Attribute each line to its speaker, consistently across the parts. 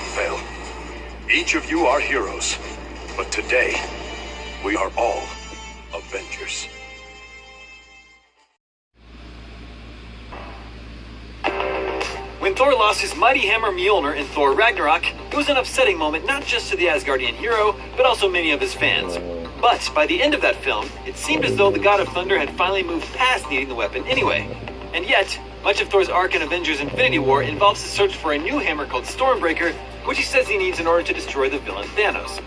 Speaker 1: some fail. Each of you are heroes, but today, we are all Avengers.
Speaker 2: When Thor lost his mighty hammer Mjolnir in Thor Ragnarok, it was an upsetting moment not just to the Asgardian hero, but also many of his fans. But by the end of that film, it seemed as though the God of Thunder had finally moved past needing the weapon anyway. And yet, much of Thor's arc in Avengers Infinity War involves his search for a new hammer called Stormbreaker, which he says he needs in order to destroy the villain Thanos.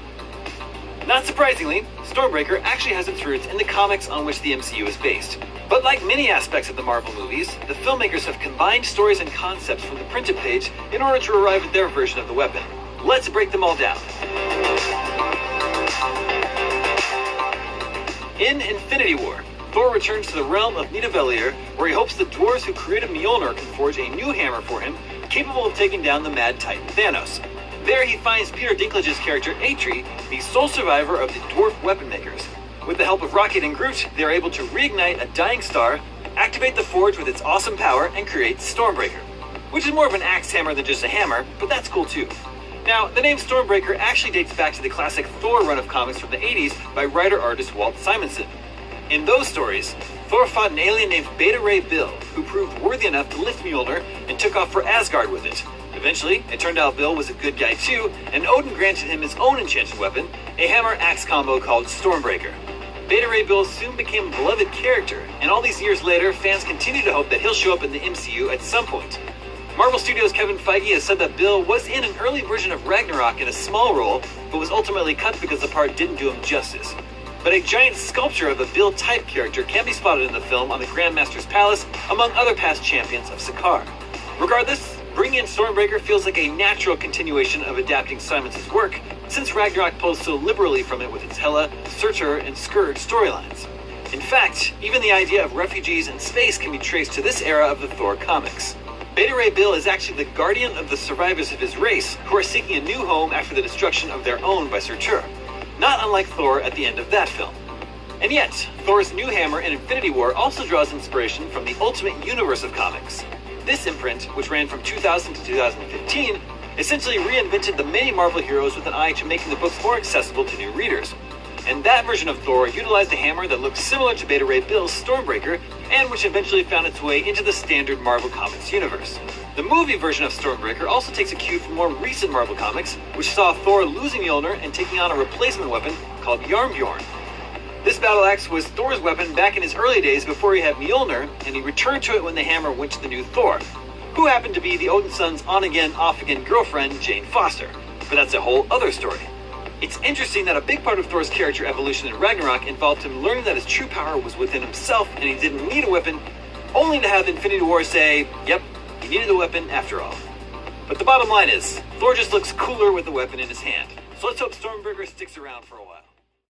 Speaker 2: Not surprisingly, Stormbreaker actually has its roots in the comics on which the MCU is based. But like many aspects of the Marvel movies, the filmmakers have combined stories and concepts from the printed page in order to arrive at their version of the weapon. Let's break them all down. In Infinity War, Thor returns to the realm of Nidavellir, where he hopes the dwarves who created Mjolnir can forge a new hammer for him, capable of taking down the mad titan Thanos. There he finds Peter Dinklage's character Atri, the sole survivor of the dwarf weapon makers. With the help of Rocket and Groot, they are able to reignite a dying star, activate the forge with its awesome power, and create Stormbreaker, which is more of an axe hammer than just a hammer, but that's cool too. Now, the name Stormbreaker actually dates back to the classic Thor run of comics from the 80s by writer-artist Walt Simonson. In those stories, Thor fought an alien named Beta Ray Bill, who proved worthy enough to lift Mjolnir and took off for Asgard with it. Eventually, it turned out Bill was a good guy too, and Odin granted him his own enchanted weapon, a hammer-axe combo called Stormbreaker. Beta Ray Bill soon became a beloved character, and all these years later, fans continue to hope that he'll show up in the MCU at some point. Marvel Studios' Kevin Feige has said that Bill was in an early version of Ragnarok in a small role, but was ultimately cut because the part didn't do him justice. But a giant sculpture of a Bill-type character can be spotted in the film on the Grandmaster's Palace, among other past champions of Sakaar. Regardless, bringing in Stormbreaker feels like a natural continuation of adapting Simons's work, since Ragnarok pulls so liberally from it with its Hela, Surtur, and Scourge storylines. In fact, even the idea of refugees in space can be traced to this era of the Thor comics. Beta Ray Bill is actually the guardian of the survivors of his race, who are seeking a new home after the destruction of their own by Surtur, not unlike Thor at the end of that film. And yet, Thor's new hammer in Infinity War also draws inspiration from the Ultimate Universe of comics. This imprint, which ran from 2000 to 2015, essentially reinvented the many Marvel heroes with an eye to making the books more accessible to new readers. And that version of Thor utilized a hammer that looked similar to Beta Ray Bill's Stormbreaker, and which eventually found its way into the standard Marvel Comics universe. The movie version of Stormbreaker also takes a cue from more recent Marvel Comics, which saw Thor losing Mjolnir and taking on a replacement weapon called Jarnbjorn. This battle axe was Thor's weapon back in his early days before he had Mjolnir, and he returned to it when the hammer went to the new Thor, who happened to be the Odin son's on-again, off-again girlfriend, Jane Foster. But that's a whole other story. It's interesting that a big part of Thor's character evolution in Ragnarok involved him learning that his true power was within himself and he didn't need a weapon, only to have Infinity War say, yep, he needed a weapon after all. But the bottom line is, Thor just looks cooler with the weapon in his hand. So let's hope Stormbreaker sticks around for a while.